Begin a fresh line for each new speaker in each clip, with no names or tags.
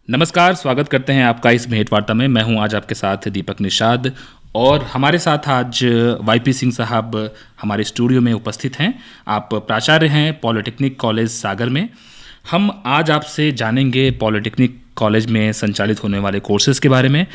नमस्कार, स्वागत करते हैं आपका इस भेंट वार्ता में। मैं हूं आज आपके साथ दीपक निषाद और हमारे साथ आज वाईपी सिंह साहब हमारे स्टूडियो में उपस्थित हैं। आप प्राचार्य हैं पॉलिटेक्निक कॉलेज सागर में। हम आज आपसे जानेंगे पॉलिटेक्निक कॉलेज में संचालित होने वाले कोर्सेज के बारे में।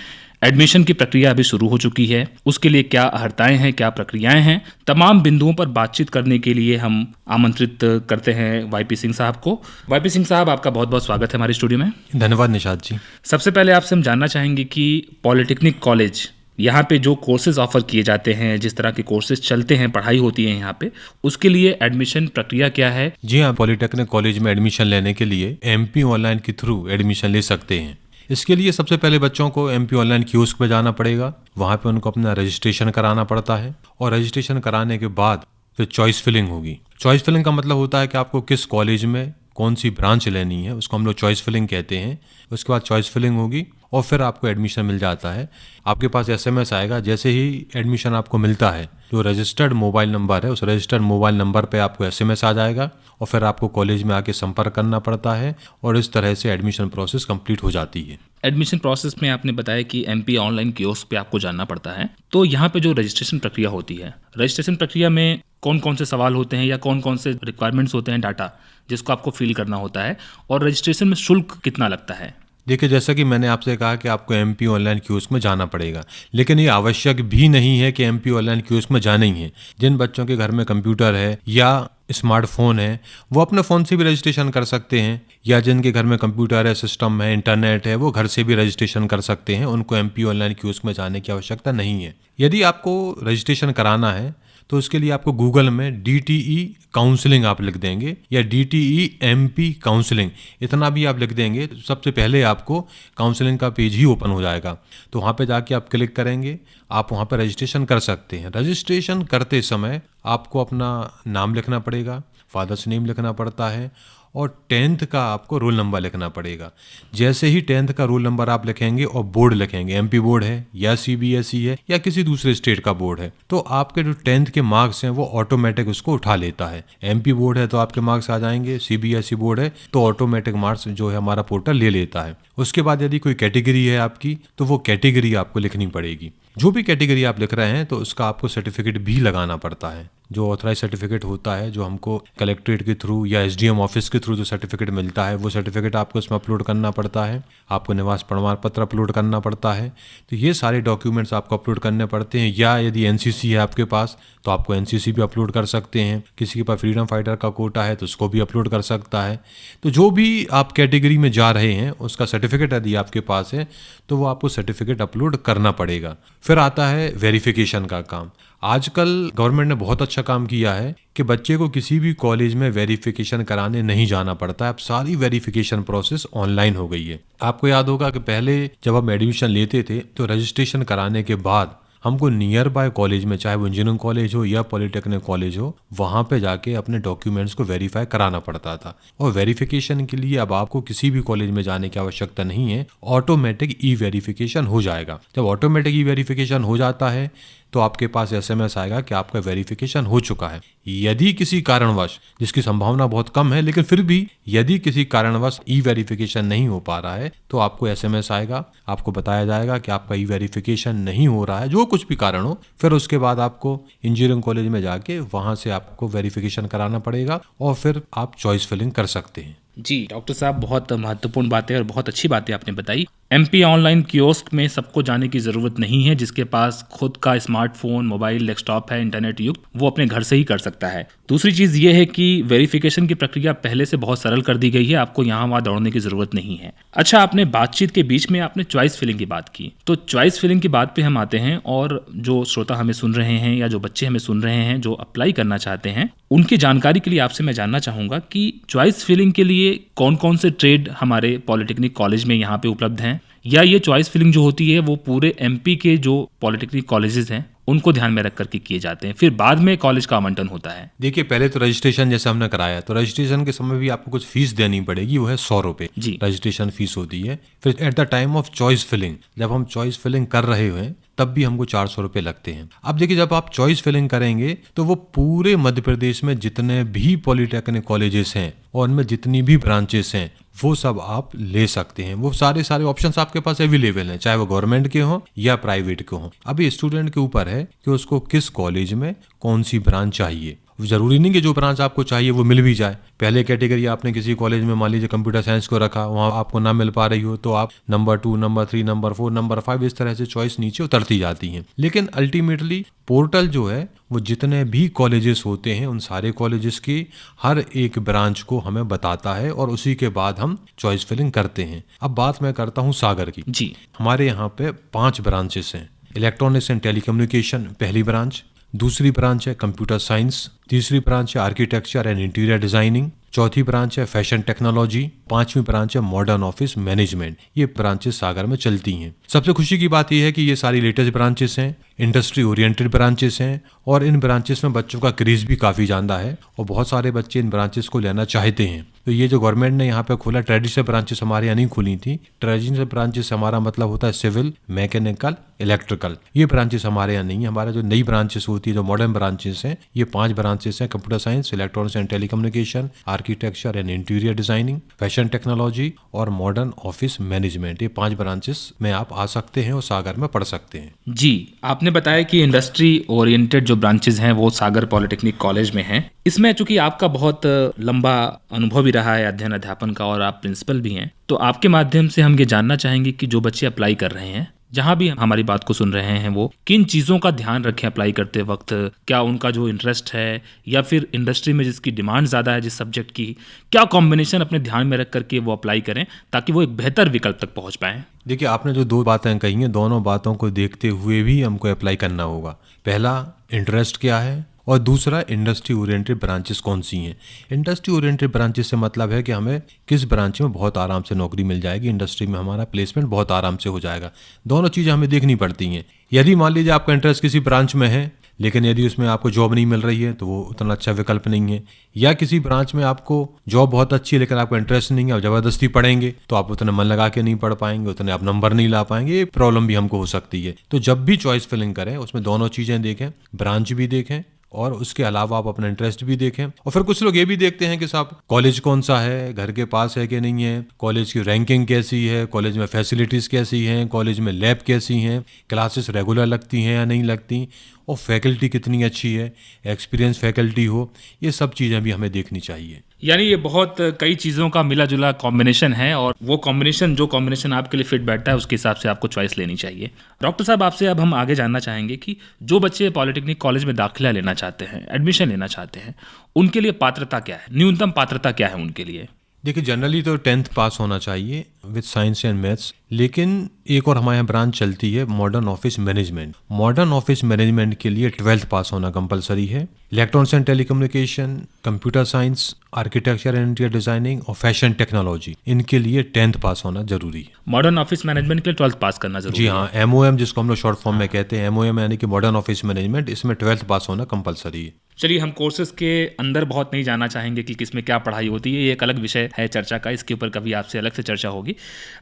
एडमिशन की प्रक्रिया अभी शुरू हो चुकी है, उसके लिए क्या अहर्ताएं हैं, क्या प्रक्रियाएं हैं, तमाम बिंदुओं पर बातचीत करने के लिए हम आमंत्रित करते हैं वाईपी सिंह साहब को। वाईपी सिंह साहब, आपका बहुत बहुत स्वागत है हमारे स्टूडियो में।
धन्यवाद निषाद जी।
सबसे पहले आपसे हम जानना चाहेंगे कि पॉलिटेक्निक कॉलेज यहाँ पे जो कोर्सेज ऑफर किए जाते हैं, जिस तरह के कोर्सेज चलते हैं, पढ़ाई होती है यहाँ पे, उसके लिए एडमिशन प्रक्रिया क्या है?
जी हाँ, पॉलिटेक्निक कॉलेज में एडमिशन लेने के लिए एमपी ऑनलाइन के थ्रू एडमिशन ले सकते हैं। इसके लिए सबसे पहले बच्चों को एमपी ऑनलाइन कियोस्क पे जाना पड़ेगा। वहाँ पे उनको अपना रजिस्ट्रेशन कराना पड़ता है और रजिस्ट्रेशन कराने के बाद फिर चॉइस फिलिंग होगी। चॉइस फिलिंग का मतलब होता है कि आपको किस कॉलेज में कौन सी ब्रांच लेनी है, उसको हम लोग चॉइस फिलिंग कहते हैं। उसके बाद चॉइस फिलिंग होगी और फिर आपको एडमिशन मिल जाता है। आपके पास एसएमएस आएगा जैसे ही एडमिशन आपको मिलता है। जो रजिस्टर्ड मोबाइल नंबर है, उस रजिस्टर्ड मोबाइल नंबर पे आपको एसएमएस आ जाएगा और फिर आपको कॉलेज में आके संपर्क करना पड़ता है और इस तरह से एडमिशन प्रोसेस कंप्लीट हो जाती है।
एडमिशन प्रोसेस में आपने बताया कि एमपी ऑनलाइन कियोस्क पे आपको जानना पड़ता है, तो यहाँ पे जो रजिस्ट्रेशन प्रक्रिया होती है, रजिस्ट्रेशन प्रक्रिया में कौन कौन से सवाल होते हैं या कौन कौन से रिक्वायरमेंट्स होते हैं, डाटा जिसको आपको फिल करना होता है, और रजिस्ट्रेशन में शुल्क कितना लगता है?
देखिए, जैसा कि मैंने आपसे कहा कि आपको एमपी ऑनलाइन कियोस्क में जाना पड़ेगा, लेकिन ये आवश्यक भी नहीं है कि एमपी ऑनलाइन कियोस्क में जाना ही है। जिन बच्चों के घर में कंप्यूटर है या स्मार्टफोन है, वो अपने फ़ोन से भी रजिस्ट्रेशन कर सकते हैं, या जिनके घर में कंप्यूटर है, सिस्टम है, इंटरनेट है, वो घर से भी रजिस्ट्रेशन कर सकते हैं। उनको एमपी ऑनलाइन कियोस्क में जाने की आवश्यकता नहीं है। यदि आपको रजिस्ट्रेशन कराना है तो उसके लिए आपको गूगल में DTE काउंसलिंग आप लिख देंगे या DTE MP काउंसलिंग, इतना भी आप लिख देंगे, तो सबसे पहले आपको काउंसलिंग का पेज ही ओपन हो जाएगा। तो वहाँ पे जाके आप क्लिक करेंगे, आप वहाँ पर रजिस्ट्रेशन कर सकते हैं। रजिस्ट्रेशन करते समय आपको अपना नाम लिखना पड़ेगा, फादर्स नेम लिखना पड़ता है और 10th का आपको रोल नंबर लिखना पड़ेगा। जैसे ही 10th का रोल नंबर आप लिखेंगे और बोर्ड लिखेंगे, एमपी बोर्ड है या CBSE है या किसी दूसरे स्टेट का बोर्ड है, तो आपके जो 10th के मार्क्स हैं वो ऑटोमेटिक उसको उठा लेता है। एमपी बोर्ड है तो आपके मार्क्स आ जाएंगे, CBSE बोर्ड है तो ऑटोमेटिक मार्क्स जो है हमारा पोर्टल ले लेता है। उसके बाद यदि कोई कैटेगरी है आपकी तो वो कैटेगरी आपको लिखनी पड़ेगी। जो भी कैटेगरी आप लिख रहे हैं तो उसका आपको सर्टिफिकेट भी लगाना पड़ता है। जो ऑथराइज सर्टिफिकेट होता है, जो हमको कलेक्ट्रेट के थ्रू या SDM ऑफिस के थ्रू जो सर्टिफिकेट मिलता है, वो सर्टिफिकेट आपको इसमें अपलोड करना पड़ता है। आपको निवास प्रमाण पत्र अपलोड करना पड़ता है। तो ये सारे डॉक्यूमेंट्स आपको अपलोड करने पड़ते हैं। या यदि NCC है आपके पास तो आपको NCC भी अपलोड कर सकते हैं। किसी के पास फ्रीडम फाइटर का कोटा है तो उसको भी अपलोड कर सकता है। तो जो भी आप कैटेगरी में जा रहे हैं उसका सर्टिफिकेट यदि आपके पास है तो वो आपको सर्टिफिकेट अपलोड करना पड़ेगा। फिर आता है वेरिफिकेशन का काम। आजकल गवर्नमेंट ने बहुत अच्छा काम किया है कि बच्चे को किसी भी कॉलेज में वेरिफिकेशन कराने नहीं जाना पड़ता है। अब सारी वेरिफिकेशन प्रोसेस ऑनलाइन हो गई है। आपको याद होगा कि पहले जब हम एडमिशन लेते थे तो रजिस्ट्रेशन कराने के बाद हमको नियर बाय कॉलेज में, चाहे वो इंजीनियरिंग कॉलेज हो या पॉलिटेक्निक कॉलेज हो, वहाँ पे जाके अपने डॉक्यूमेंट्स को वेरीफाई कराना पड़ता था। और वेरिफिकेशन के लिए अब आपको किसी भी कॉलेज में जाने की आवश्यकता नहीं है, ऑटोमेटिक ई वेरिफिकेशन हो जाएगा। जब ऑटोमेटिक ई वेरिफिकेशन हो जाता है तो आपके पास SMS आएगा कि आपका वेरिफिकेशन हो चुका है। यदि किसी कारणवश, जिसकी संभावना बहुत कम है लेकिन फिर भी यदि किसी कारणवश ई वेरिफिकेशन नहीं हो पा रहा है तो आपको SMS आएगा, आपको बताया जाएगा कि आपका ई वेरिफिकेशन नहीं हो रहा है, जो कुछ भी कारण हो। फिर उसके बाद आपको इंजीनियरिंग कॉलेज में जाके वहां से आपको वेरिफिकेशन कराना पड़ेगा और फिर आप चॉइस फिलिंग कर सकते हैं।
जी डॉक्टर साहब, बहुत महत्वपूर्ण बातें और बहुत अच्छी बातें आपने बताई। एमपी ऑनलाइन कियोस्क में सबको जाने की ज़रूरत नहीं है। जिसके पास खुद का स्मार्टफोन, मोबाइल, डेस्कटॉप है, इंटरनेट युक्त, वो अपने घर से ही कर सकता है। दूसरी चीज़ ये है कि वेरिफिकेशन की प्रक्रिया पहले से बहुत सरल कर दी गई है, आपको यहाँ वहाँ दौड़ने की ज़रूरत नहीं है। अच्छा, आपने बातचीत के बीच में आपने चॉइस फिलिंग की बात की, तो चॉइस फिलिंग की बात पे हम आते हैं। और जो श्रोता हमें सुन रहे हैं या जो बच्चे हमें सुन रहे हैं जो अप्लाई करना चाहते हैं, उनकी जानकारी के लिए आपसे मैं जानना चाहूँगा कि चॉइस फिलिंग के लिए कौन कौन से ट्रेड हमारे पॉलिटेक्निक कॉलेज में यहाँ पे उपलब्ध हैं, या ये चॉइस फिलिंग जो होती है वो पूरे MP के जो पॉलिटेक्निक कॉलेजेस हैं उनको ध्यान में रख करके किए जाते हैं, फिर बाद में कॉलेज का आवंटन होता है?
देखिए, पहले तो रजिस्ट्रेशन जैसे हमने कराया तो रजिस्ट्रेशन के समय भी आपको कुछ फीस देनी पड़ेगी, वो है 100 रुपये रजिस्ट्रेशन फीस होती है। फिर at the time of choice filling, जब हम चॉइस फिलिंग कर रहे हैं तब भी हमको 400 रुपये लगते हैं। अब देखिए, जब आप चॉइस फिलिंग करेंगे तो वो पूरे मध्य प्रदेश में जितने भी पॉलिटेक्निक कॉलेजेस हैं और उनमें जितनी भी ब्रांचेस हैं वो सब आप ले सकते हैं। वो सारे ऑप्शंस आपके पास अवेलेबल हैं, चाहे वो गवर्नमेंट के हों या प्राइवेट के हों। अभी स्टूडेंट के ऊपर है कि उसको किस कॉलेज में कौन सी ब्रांच चाहिए। जरूरी नहीं कि जो ब्रांच आपको चाहिए वो मिल भी जाए। पहले कैटेगरी आपने किसी कॉलेज में मान लीजिए कंप्यूटर साइंस को रखा, वहाँ आपको ना मिल पा रही हो तो आप नंबर 2, नंबर 3, नंबर 4, नंबर 5 इस तरह से चॉइस नीचे उतरती जाती हैं। लेकिन अल्टीमेटली पोर्टल जो है वो जितने भी कॉलेजेस होते हैं उन सारे कॉलेजेस की हर एक ब्रांच को हमें बताता है और उसी के बाद हम चॉइस फिलिंग करते हैं। अब बात मैं करता हूँ सागर की
जी।
हमारे यहाँ पे 5 ब्रांचेस हैं। इलेक्ट्रॉनिक्स एंड टेलीकम्युनिकेशन पहली ब्रांच, दूसरी ब्रांच है कंप्यूटर साइंस, तीसरी ब्रांच है आर्किटेक्चर एंड इंटीरियर डिजाइनिंग, चौथी ब्रांच है फैशन टेक्नोलॉजी, पांचवी ब्रांच है मॉडर्न ऑफिस मैनेजमेंट। ये ब्रांचेस सागर में चलती हैं। सबसे खुशी की बात यह है कि ये सारी लेटेस्ट ब्रांचेस हैं, इंडस्ट्री ओरिएंटेड ब्रांचेस हैं और इन ब्रांचेस में बच्चों का क्रेज भी काफ़ी ज़्यादा है और बहुत सारे बच्चे इन ब्रांचेस को लेना चाहते हैं। तो ये जो गवर्नमेंट ने यहाँ पे खोला, ट्रेडिशनल ब्रांचेस हमारे यहाँ नहीं खुली थी। ट्रेडिशनल ब्रांचेस हमारा मतलब होता है सिविल, मैकेनिकल, इलेक्ट्रिकल। ये ब्रांचेस हमारे यहाँ नहीं है। हमारा जो नई ब्रांचेस होती है, जो मॉडर्न ब्रांचेस हैं, ये 5 ब्रांचेस हैं। Computer science, electronics and telecommunication, architecture and interior designing, fashion technology और मॉडर्न ऑफिस मैनेजमेंट। ये 5 ब्रांचेस में आप आ सकते हैं और सागर में पढ़ सकते हैं।
जी, आपने बताया कि इंडस्ट्री ओरिएंटेड जो ब्रांचेज हैं वो सागर पॉलिटेक्निक कॉलेज में हैं। इसमें चूंकि आपका बहुत लंबा अनुभव भी रहा है अध्ययन अध्यापन का और आप प्रिंसिपल भी हैं, तो आपके माध्यम से हम ये जानना चाहेंगे कि जो बच्चे अप्लाई कर रहे हैं, जहाँ भी हमारी बात को सुन रहे हैं, वो किन चीज़ों का ध्यान रखें अप्लाई करते वक्त। क्या उनका जो इंटरेस्ट है या फिर इंडस्ट्री में जिसकी डिमांड ज़्यादा है जिस सब्जेक्ट की, क्या कॉम्बिनेशन अपने ध्यान में रख करके वो अप्लाई करें ताकि वो एक बेहतर विकल्प तक पहुँच पाएँ।
देखिए, आपने जो 2 बातें कही हैं, दोनों बातों को देखते हुए भी हमको अप्लाई करना होगा। पहला, इंटरेस्ट क्या है और दूसरा, इंडस्ट्री ओरिएंटेड ब्रांचेस कौन सी हैं। इंडस्ट्री ओरिएंटेड ब्रांचेस से मतलब है कि हमें किस ब्रांच में बहुत आराम से नौकरी मिल जाएगी, इंडस्ट्री में हमारा प्लेसमेंट बहुत आराम से हो जाएगा। दोनों चीज़ें हमें देखनी पड़ती हैं। यदि मान लीजिए आपका इंटरेस्ट किसी ब्रांच में है लेकिन यदि उसमें आपको जॉब नहीं मिल रही है तो वो उतना अच्छा विकल्प नहीं है, या किसी ब्रांच में आपको जॉब बहुत अच्छी है लेकिन आपको इंटरेस्ट नहीं है, आप ज़बरदस्ती पढ़ेंगे तो आप उतना मन लगा के नहीं पढ़ पाएंगे, उतने आप नंबर नहीं ला पाएंगे। ये प्रॉब्लम भी हमको हो सकती है। तो जब भी चॉइस फिलिंग करें उसमें दोनों चीज़ें देखें, ब्रांच भी देखें और उसके अलावा आप अपना इंटरेस्ट भी देखें। और फिर कुछ लोग ये भी देखते हैं कि साहब कॉलेज कौन सा है, घर के पास है कि नहीं है, कॉलेज की रैंकिंग कैसी है, कॉलेज में फैसिलिटीज़ कैसी हैं, कॉलेज में लैब कैसी हैं, क्लासेस रेगुलर लगती हैं या नहीं लगती, और फैकल्टी कितनी अच्छी है, एक्सपीरियंस फैकल्टी हो। ये सब चीज़ें भी हमें देखनी चाहिए।
यानी ये बहुत कई चीज़ों का मिला जुला कॉम्बिनेशन है और वो कॉम्बिनेशन जो कॉम्बिनेशन आपके लिए फिट बैठता है उसके हिसाब से आपको चॉइस लेनी चाहिए। डॉक्टर साहब, आपसे अब हम आगे जानना चाहेंगे कि जो बच्चे पॉलिटेक्निक कॉलेज में दाखिला लेना चाहते हैं, एडमिशन लेना चाहते हैं, उनके लिए पात्रता क्या है, न्यूनतम पात्रता क्या है उनके लिए?
देखिए, जनरली तो 10th पास होना चाहिए विद साइंस एंड मैथ्स, लेकिन एक और हमारे यहाँ ब्रांच चलती है modern office management. Modern office management के लिए 12th पास होना कंपलसरी है। Electronics and telecommunication, computer science, architecture and interior designing और फैशन टेक्नोलॉजी, इनके लिए 10th पास होना जरूरी है।
मॉडर्न ऑफिस मैनेजमेंट के लिए 12th पास करना जरूरी
जी
है?
हाँ, MOM जिसको हम लोग शॉर्ट फॉर्म में कहते हैं, MOM यानी कि मॉडर्न ऑफिस मैनेजमेंट, इसमें 12th पास होना कंपलसरी है।
चलिए, हम कोर्सेज के अंदर बहुत नहीं जाना चाहेंगे कि किसमें क्या पढ़ाई होती है, ये एक अलग विषय है चर्चा का, इसके ऊपर कभी आपसे अलग से चर्चा होगी।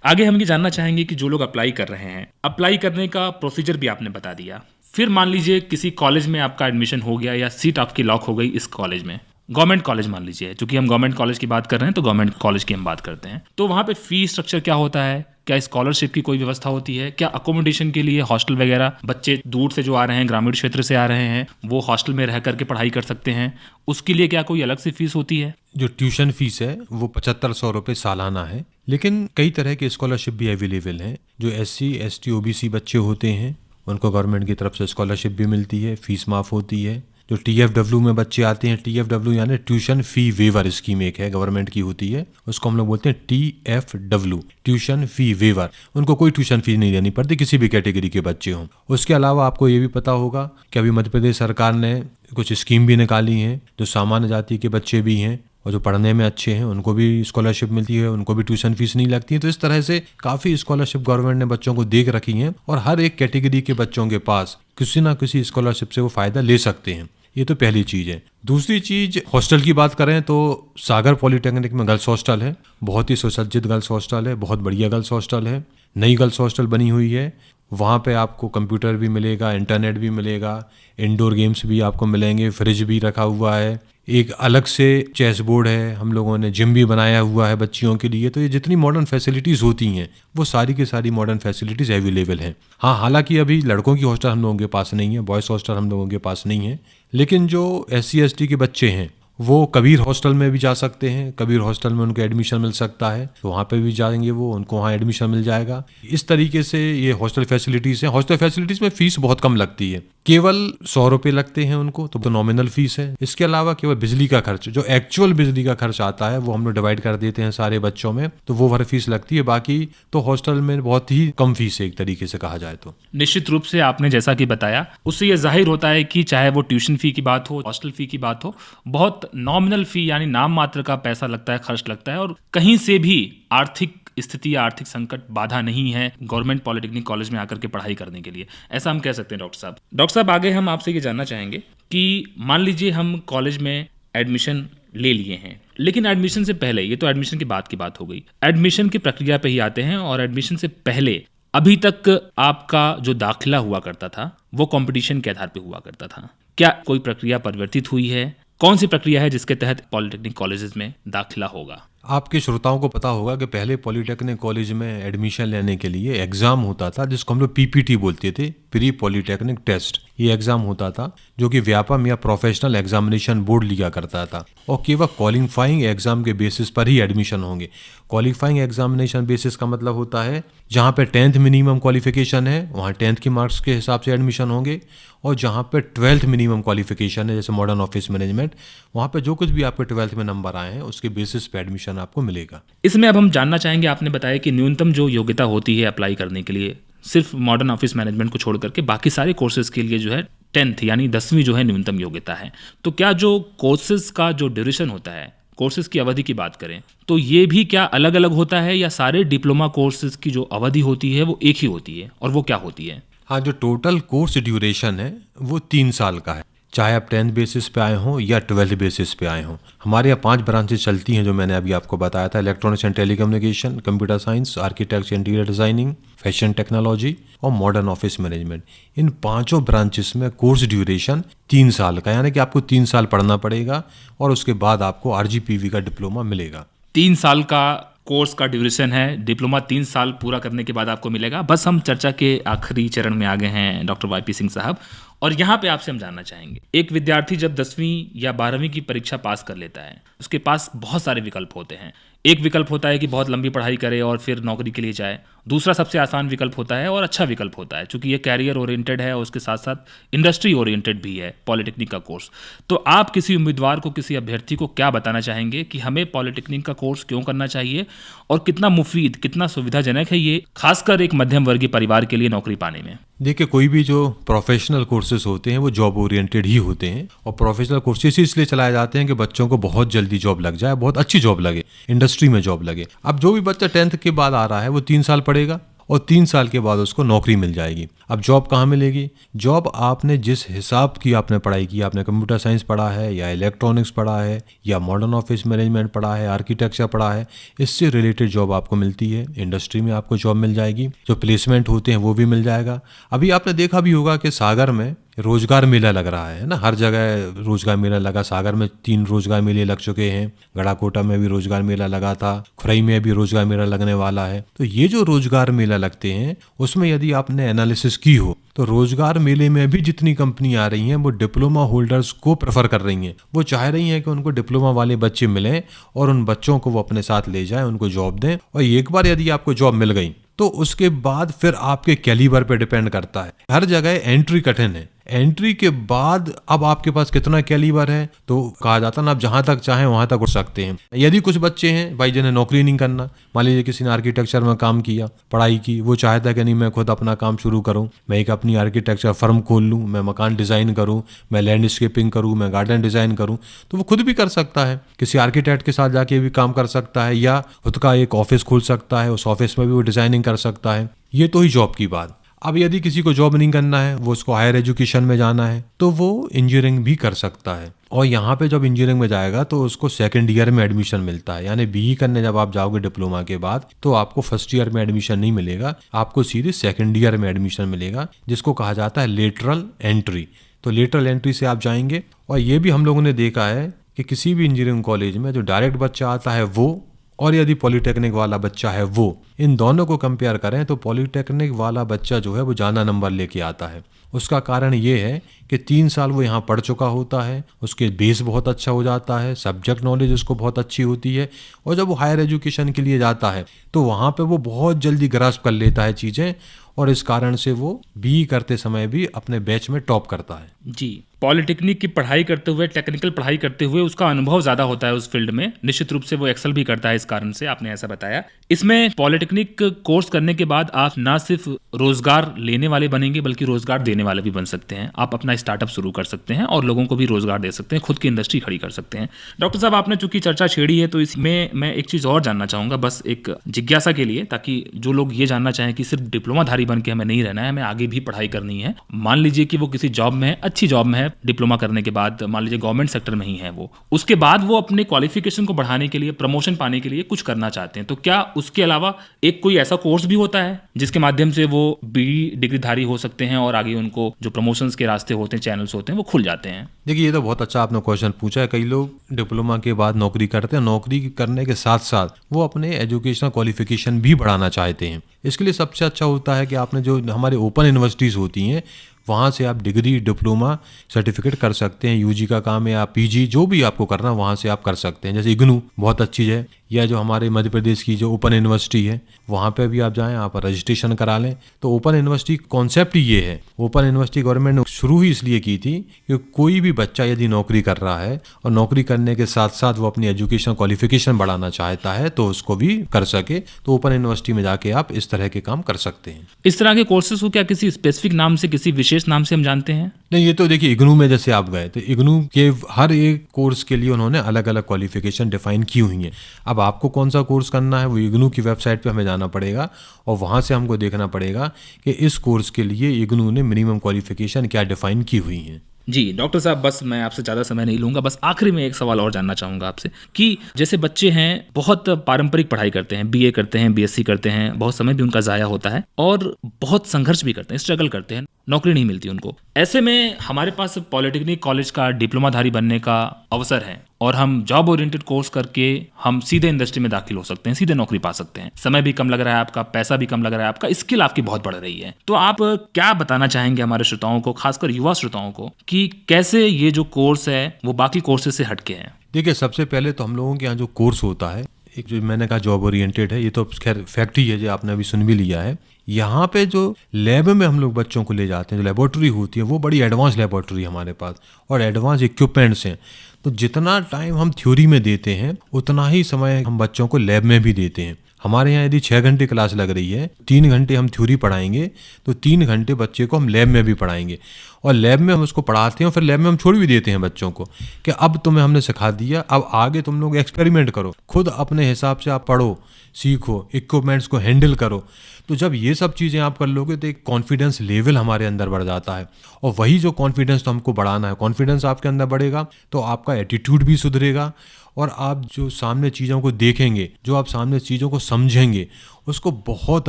आगे हम ये जानना चाहेंगे कि जो लोग अप्लाई कर रहे हैं, अप्लाई करने का प्रोसीजर भी आपने बता दिया। फिर मान लीजिए किसी कॉलेज में आपका एडमिशन हो गया या सीट आपकी लॉक हो गई इस कॉलेज में, गवर्नमेंट कॉलेज मान लीजिए, क्योंकि हम गवर्नमेंट कॉलेज की बात कर रहे हैं तो गवर्नमेंट कॉलेज की हम बात करते हैं, तो वहाँ पे फी स्ट्रक्चर क्या होता है, क्या स्कॉलरशिप की कोई व्यवस्था होती है, क्या अकोमोडेशन के लिए हॉस्टल वगैरह, बच्चे दूर से जो आ रहे हैं, ग्रामीण क्षेत्र से आ रहे हैं, वो हॉस्टल में रह करके पढ़ाई कर सकते हैं, उसके लिए क्या कोई अलग से फीस होती है?
जो ट्यूशन फीस है वो 7500 रुपये सालाना है, लेकिन कई तरह के स्कॉलरशिप भी अवेलेबल हैं। जो SC, ST, OBC बच्चे होते हैं उनको गवर्नमेंट की तरफ से स्कॉलरशिप भी मिलती है, फीस माफ़ होती है। जो TFW में बच्चे आते हैं, TFW यानी ट्यूशन फी वेवर स्कीम एक है, गवर्नमेंट की होती है, उसको हम लोग बोलते हैं TFW, ट्यूशन फी वेवर। उनको कोई ट्यूशन फीस नहीं देनी पड़ती, किसी भी कैटेगरी के बच्चे हों। उसके अलावा आपको ये भी पता होगा कि अभी मध्य प्रदेश सरकार ने कुछ स्कीम भी निकाली हैं, जो सामान्य जाति के बच्चे भी हैं और जो पढ़ने में अच्छे हैं उनको भी स्कॉलरशिप मिलती है, उनको भी ट्यूशन फीस नहीं लगती है। तो इस तरह से काफ़ी स्कॉलरशिप गवर्नमेंट ने बच्चों को देख रखी हैं और हर एक कैटेगरी के बच्चों के पास किसी ना किसी स्कॉलरशिप से वो फ़ायदा ले सकते हैं। ये तो पहली चीज़ है। दूसरी चीज़, हॉस्टल की बात करें तो सागर पॉलिटेक्निक में गर्ल्स हॉस्टल है, बहुत ही सुसज्जित गर्ल्स हॉस्टल है, बहुत बढ़िया गर्ल्स हॉस्टल है, नई गर्ल्स हॉस्टल बनी हुई है वहाँ पे आपको कंप्यूटर भी मिलेगा, इंटरनेट भी मिलेगा, इंडोर गेम्स भी आपको मिलेंगे, फ्रिज भी रखा हुआ है, एक अलग से चेस बोर्ड है, हम लोगों ने जिम भी बनाया हुआ है बच्चियों के लिए। तो ये जितनी मॉडर्न फैसिलिटीज़ होती हैं वो सारी की सारी मॉडर्न फैसिलिटीज़ अवेलेबल हैं। हाँ, हालांकि अभी लड़कों की हॉस्टल हम लोगों के पास नहीं है, बॉयज़ हॉस्टल हम लोगों के पास नहीं है, लेकिन जो SC ST के बच्चे हैं वो कबीर हॉस्टल में भी जा सकते हैं। कबीर हॉस्टल में उनको एडमिशन मिल सकता है, तो वहाँ पे भी जाएंगे वो, उनको वहाँ एडमिशन मिल जाएगा। इस तरीके से ये हॉस्टल फैसिलिटीज़ हैं। हॉस्टल फैसिलिटीज़ में फ़ीस बहुत कम लगती है, केवल 100 रुपये लगते हैं उनको, तो नॉमिनल फ़ीस है। इसके अलावा केवल बिजली का खर्च, जो एक्चुअल बिजली का खर्च आता है वो हम लोग डिवाइड कर देते हैं सारे बच्चों में, तो वो भर फीस लगती है। बाकी तो हॉस्टल में बहुत ही कम फीस है एक तरीके से कहा जाए तो।
निश्चित रूप से आपने जैसा कि बताया उससे ये जाहिर होता है कि चाहे वो ट्यूशन फी की बात हो, हॉस्टल फी की बात हो, बहुत नॉमिनल फी यानी नाम मात्र का पैसा लगता है, खर्च लगता है, और कहीं से भी आर्थिक स्थिति या आर्थिक संकट बाधा नहीं है गवर्नमेंट पॉलिटेक्निक कॉलेज में आकर के पढ़ाई करने के लिए, ऐसा हम कह सकते हैं। डॉक्टर साहब आगे हम आपसे ये जानना चाहेंगे कि मान लीजिए हम कॉलेज में एडमिशन ले लिए हैं, लेकिन एडमिशन से पहले, ये तो एडमिशन के बाद की बात हो गई, एडमिशन की प्रक्रिया पे ही आते हैं, और एडमिशन से पहले अभी तक आपका जो दाखिला हुआ करता था वो कंपटीशन के आधार पे हुआ करता था। क्या कोई प्रक्रिया परिवर्तित हुई है? कौन सी प्रक्रिया है जिसके तहत पॉलिटेक्निक कॉलेजेस में दाखिला होगा?
आपके श्रोताओं को पता होगा कि पहले पॉलिटेक्निक कॉलेज में एडमिशन लेने के लिए एग्ज़ाम होता था, जिसको हम लोग PPT बोलते थे, प्री पॉलिटेक्निक टेस्ट। ये एग्ज़ाम होता था जो कि व्यापम या प्रोफेशनल एग्जामिनेशन बोर्ड लिया करता था, और केवल क्वालिफाइंग एग्ज़ाम के बेसिस पर ही एडमिशन होंगे। क्वालिफाइंग एग्जामिनेशन बेसिस का मतलब होता है जहाँ पे 10th मिनिमम क्वालिफिकेशन है वहाँ 10th की मार्क्स के हिसाब से एडमिशन होंगे, और जहाँ पे 12th मिनिमम क्वालिफिकेशन है जैसे मॉडर्न ऑफिस मैनेजमेंट, वहाँ पे जो कुछ भी आपके 12th में नंबर आए हैं उसके बेसिस पे एडमिशन आपको मिलेगा।
इसमें अब हम जानना चाहेंगे, आपने बताया कि न्यूनतम जो योग्यता होती है अप्लाई करने के लिए सिर्फ मॉडर्न ऑफिस मैनेजमेंट को छोड़ करके बाकी सारे कोर्सेज के लिए जो है 10th यानी 10वीं जो है न्यूनतम योग्यता है। तो क्या जो कोर्सेज का जो ड्यूरेशन होता है, कोर्सेज की अवधि की बात करें तो ये भी क्या अलग अलग होता है, या सारे डिप्लोमा कोर्सेज की जो अवधि होती है वो एक ही होती है, और वो क्या होती है?
हाँ, जो टोटल कोर्स ड्यूरेशन है वो 3 साल का है, चाहे आप 10th बेसिस पे आए हों या 12th बेसिस पे आए हों। हमारे यहाँ 5 ब्रांचेस चलती हैं जो मैंने अभी आपको बताया था, electronics and telecommunication, computer science, architecture interior designing, fashion technology और मॉडर्न ऑफिस मैनेजमेंट। इन 5 ब्रांचेस में कोर्स ड्यूरेशन 3 साल का, यानी कि आपको 3 साल पढ़ना पड़ेगा और उसके बाद आपको RGPV का डिप्लोमा मिलेगा।
3 साल का कोर्स का ड्यूरेशन है, डिप्लोमा 3 साल पूरा करने के बाद आपको मिलेगा। बस हम चर्चा के आखिरी चरण में आ गए हैं डॉक्टर YP सिंह साहब, और यहाँ पे आपसे हम जानना चाहेंगे, एक विद्यार्थी जब 10वीं या 12वीं की परीक्षा पास कर लेता है उसके पास बहुत सारे विकल्प होते हैं। एक विकल्प होता है कि बहुत लंबी पढ़ाई करे और फिर नौकरी के लिए जाए, दूसरा सबसे आसान विकल्प होता है और अच्छा विकल्प होता है, चूंकि ये कैरियर ओरिएंटेड है और उसके साथ साथ इंडस्ट्री ओरिएंटेड भी है पॉलिटेक्निक का कोर्स। तो आप किसी उम्मीदवार को, किसी अभ्यर्थी को क्या बताना चाहेंगे कि हमें पॉलिटेक्निक का कोर्स क्यों करना चाहिए और कितना मुफीद, कितना सुविधाजनक है ये, खासकर एक मध्यम वर्गीय परिवार के लिए नौकरी पाने में?
देखिए, कोई भी जो प्रोफेशनल कोर्सेज होते हैं वो जॉब ओरिएंटेड ही होते हैं, और प्रोफेशनल कोर्सेज इसलिए चलाए जाते हैं कि बच्चों को बहुत जल्दी जॉब लग जाए, बहुत अच्छी जॉब लगे, इंडस्ट्री में जॉब लगे। अब जो भी बच्चा 10th के बाद आ रहा है वो 3 साल पढ़ेगा और 3 साल के बाद उसको नौकरी मिल जाएगी। अब जॉब कहाँ मिलेगी? जॉब आपने जिस हिसाब की आपने पढ़ाई की, आपने कंप्यूटर साइंस पढ़ा है या इलेक्ट्रॉनिक्स पढ़ा है या मॉडर्न ऑफिस मैनेजमेंट पढ़ा है, आर्किटेक्चर पढ़ा है, इससे रिलेटेड जॉब आपको मिलती है। इंडस्ट्री में आपको जॉब मिल जाएगी, जो प्लेसमेंट होते हैं वो भी मिल जाएगा। अभी आपने देखा भी होगा कि सागर में रोजगार मेला लग रहा है ना, हर जगह रोजगार मेला लगा। सागर में 3 रोजगार मेले लग चुके हैं, गड़ाकोटा में भी रोजगार मेला लगा था, खुरई में भी रोजगार मेला लगने वाला है। तो ये जो रोजगार मेला लगते हैं उसमें यदि आपने एनालिसिस की हो तो रोजगार मेले में भी जितनी कंपनी आ रही हैं वो डिप्लोमा होल्डर्स को प्रेफर कर रही हैं। वो चाह रही हैं कि उनको डिप्लोमा वाले बच्चे मिलें और उन बच्चों को वो अपने साथ ले जाएं, उनको जॉब दें, और एक बार यदि आपको जॉब मिल गई तो उसके बाद फिर आपके कैलिबर पे डिपेंड करता है। हर जगह एंट्री कठिन है, एंट्री के बाद अब आपके पास कितना कैलिबर है तो कहा जाता है ना, आप जहां तक चाहें वहां तक उठ सकते हैं। यदि कुछ बच्चे हैं भाई जिन्हें नौकरी नहीं करना, मान लीजिए किसी ने आर्किटेक्चर में काम किया, पढ़ाई की, वो चाहता है कि नहीं मैं खुद अपना काम शुरू करूं, मैं एक अपनी आर्किटेक्चर फर्म खोल लूं, मैं मकान डिजाइन करूं, मैं लैंडस्केपिंग करूं, मैं गार्डन डिजाइन करूं, तो वो खुद भी कर सकता है, किसी आर्किटेक्ट के साथ जाके भी काम कर सकता है, या खुद का एक ऑफिस खोल सकता है, उस ऑफिस में भी वो डिजाइनिंग कर सकता है। ये तो ही जॉब की बात। अब यदि किसी को जॉब नहीं करना है, वो उसको हायर एजुकेशन में जाना है, तो वो इंजीनियरिंग भी कर सकता है। और यहाँ पे जब इंजीनियरिंग में जाएगा तो उसको सेकंड ईयर में एडमिशन मिलता है, यानी बीई करने जब आप जाओगे डिप्लोमा के बाद तो आपको फर्स्ट ईयर में एडमिशन नहीं मिलेगा, आपको सीधे सेकंड ईयर में एडमिशन मिलेगा, जिसको कहा जाता है लेटरल एंट्री। तो लेटरल एंट्री से आप जाएंगे। और ये भी हम लोगों ने देखा है कि किसी भी इंजीनियरिंग कॉलेज में जो डायरेक्ट बच्चा आता है वो, और यदि पॉलिटेक्निक वाला बच्चा है वो, इन दोनों को कंपेयर करें तो पॉलिटेक्निक वाला बच्चा जो है वो ज़्यादा नंबर लेके आता है। उसका कारण ये है कि 3 साल वो यहाँ पढ़ चुका होता है, उसके बेस बहुत अच्छा हो जाता है, सब्जेक्ट नॉलेज उसको बहुत अच्छी होती है, और जब वो हायर एजुकेशन के लिए जाता है तो वहाँ पे वो बहुत जल्दी ग्रास्प कर लेता है चीज़ें, और इस कारण से वो बीई करते समय भी अपने बैच में टॉप करता है।
जी, पॉलिटेक्निक की पढ़ाई करते हुए, टेक्निकल पढ़ाई करते हुए उसका अनुभव ज़्यादा होता है उस फील्ड में, निश्चित रूप से वो एक्सेल भी करता है, इस कारण से आपने ऐसा बताया। इसमें पॉलिटेक्निक कोर्स करने के बाद आप ना सिर्फ रोजगार लेने वाले बनेंगे बल्कि रोजगार देने वाले भी बन सकते हैं। आप अपना स्टार्टअप शुरू कर सकते हैं और लोगों को भी रोजगार दे सकते हैं, खुद की इंडस्ट्री खड़ी कर सकते हैं। डॉक्टर साहब, आपने चूंकि चर्चा छेड़ी है तो इसमें मैं एक चीज़ और जानना चाहूँगा, बस एक जिज्ञासा के लिए, ताकि जो लोग ये जानना चाहें कि सिर्फ डिप्लोमाधारी बन के हमें नहीं रहना है, हमें आगे भी पढ़ाई करनी है। मान लीजिए कि वो किसी जॉब में है, अच्छी जॉब में है, डिप्लोमा करने के बाद मान लीजिए गवर्नमेंट सेक्टर में ही है वो, उसके बाद वो अपने क्वालिफिकेशन को बढ़ाने के लिए, प्रमोशन पाने के लिए कुछ करना चाहते हैं, तो क्या उसके अलावा एक कोई ऐसा कोर्स भी होता है जिसके माध्यम से वो बीई डिग्रीधारी हो सकते हैं और आगे उनको जो प्रमोशंस के रास्ते होते हैं, चैनल्स होते हैं, वो खुल जाते हैं?
देखिए, ये तो बहुत अच्छा आपने क्वेश्चन पूछा है। कई लोग डिप्लोमा के बाद नौकरी करते हैं, नौकरी करने के साथ साथ वो अपने एजुकेशनल क्वालिफिकेशन भी बढ़ाना चाहते हैं। इसके लिए सबसे अच्छा होता है कि आपने जो हमारे ओपन यूनिवर्सिटीज़ होती हैं वहाँ से आप डिग्री, डिप्लोमा, सर्टिफिकेट कर सकते हैं। यूजी का काम है या पीजी, जो भी आपको करना वहाँ से आप कर सकते हैं। जैसे इग्नू बहुत अच्छी है, या जो हमारे मध्य प्रदेश की जो ओपन यूनिवर्सिटी है वहाँ पे भी आप जाएं, आप रजिस्ट्रेशन करा लें। तो ओपन यूनिवर्सिटी कॉन्सेप्ट ही ये है। ओपन यूनिवर्सिटी गवर्नमेंट ने शुरू ही इसलिए की थी कि कोई भी बच्चा यदि नौकरी कर रहा है और नौकरी करने के साथ साथ वो अपनी एजुकेशन क्वालिफिकेशन बढ़ाना चाहता है तो उसको भी कर सके। तो ओपन यूनिवर्सिटी में जाके आप इस तरह के काम कर सकते हैं।
इस तरह के कोर्सेज को क्या किसी स्पेसिफिक नाम से, किसी विशेष नाम से हम जानते हैं?
नहीं, ये तो देखिए, इग्नू में जैसे आप गए तो इग्नू के हर एक कोर्स के लिए उन्होंने अलग अलग क्वालिफिकेशन डिफाइन की हुई हैं। अब आपको कौन सा कोर्स करना है वो इग्नू की वेबसाइट पे हमें जाना पड़ेगा और वहाँ से हमको देखना पड़ेगा कि इस कोर्स के लिए इग्नू ने मिनिमम क्वालिफिकेशन क्या डिफाइन की हुई है।
जी डॉक्टर साहब, बस मैं आपसे ज़्यादा समय नहीं लूँगा, बस आखिरी में एक सवाल और जानना चाहूँगा आपसे कि जैसे बच्चे हैं, बहुत पारंपरिक पढ़ाई करते हैं, बीए करते हैं, बीएससी करते हैं, बहुत समय भी उनका ज़ाया होता है और बहुत संघर्ष भी करते हैं, स्ट्रगल करते हैं, नौकरी नहीं मिलती उनको। ऐसे में हमारे पास पॉलिटेक्निक कॉलेज का डिप्लोमाधारी बनने का अवसर है और हम जॉब ओरिएंटेड कोर्स करके हम सीधे इंडस्ट्री में दाखिल हो सकते हैं, सीधे नौकरी पा सकते हैं। समय भी कम लग रहा है आपका, पैसा भी कम लग रहा है आपका, स्किल आपकी बहुत बढ़ रही है। तो आप क्या बताना चाहेंगे हमारे श्रोताओं को, खासकर युवा श्रोताओं को, कि कैसे ये जो कोर्स है वो बाकी कोर्सेज से हटके हैं?
देखिए, सबसे पहले तो हम लोगों के यहाँ जो कोर्स होता है, एक जो मैंने कहा जॉब ओरिएंटेड है, ये तो खैर फैक्ट ही है जो आपने अभी सुन भी लिया है। यहाँ पे जो लैब में हम लोग बच्चों को ले जाते हैं, जो लेबोरेटरी होती है वो बड़ी एडवांस लेबोरेटरी है हमारे पास और एडवांस इक्विपमेंट्स हैं। तो जितना टाइम हम थ्योरी में देते हैं उतना ही समय हम बच्चों को लैब में भी देते हैं। हमारे यहाँ यदि 6 घंटे क्लास लग रही है, 3 घंटे हम थ्योरी पढ़ाएंगे तो 3 घंटे बच्चे को हम लैब में भी पढ़ाएंगे और लैब में हम उसको पढ़ाते हैं और फिर लैब में हम छोड़ भी देते हैं बच्चों को कि अब तुम्हें हमने सिखा दिया, अब आगे तुम लोग एक्सपेरिमेंट करो, खुद अपने हिसाब से आप पढ़ो, सीखो, इक्विपमेंट्स को हैंडल करो। तो जब ये सब चीज़ें आप कर लोगे तो एक कॉन्फिडेंस लेवल हमारे अंदर बढ़ जाता है और वही जो कॉन्फिडेंस तो हमको बढ़ाना है। कॉन्फिडेंस आपके अंदर बढ़ेगा तो आपका एटीट्यूड भी सुधरेगा और आप जो सामने चीज़ों को देखेंगे, जो आप सामने चीज़ों को समझेंगे, उसको बहुत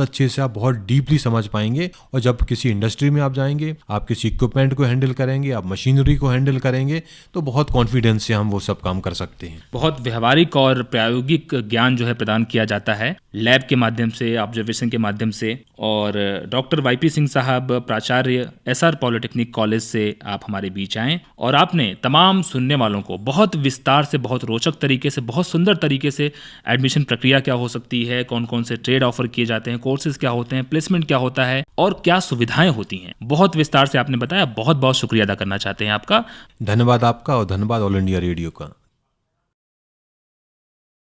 अच्छे से आप बहुत डीपली समझ पाएंगे। और जब किसी इंडस्ट्री में आप जाएंगे, आप किसी इक्विपमेंट को हैंडल करेंगे, आप मशीनरी को हैंडल करेंगे, तो बहुत कॉन्फिडेंस से हम वो सब काम कर सकते हैं।
बहुत व्यवहारिक और प्रायोगिक ज्ञान जो है प्रदान किया जाता है लैब के माध्यम से, ऑब्जर्वेशन के माध्यम से। और डॉक्टर वाईपी सिंह साहब, प्राचार्य एसआर पॉलिटेक्निक कॉलेज से आप हमारे बीच आए और आपने तमाम सुनने वालों को बहुत विस्तार से, बहुत रोचक तरीके से, बहुत सुंदर तरीके से एडमिशन प्रक्रिया क्या हो सकती है, कौन कौन से ट्रेड ऑफर किए जाते हैं, कोर्सेज क्या होते हैं, प्लेसमेंट क्या होता है और क्या सुविधाएं होती हैं, बहुत विस्तार से आपने बताया। बहुत बहुत शुक्रिया अदा करना चाहते हैं आपका।
धन्यवाद आपका और धन्यवाद ऑल इंडिया रेडियो का।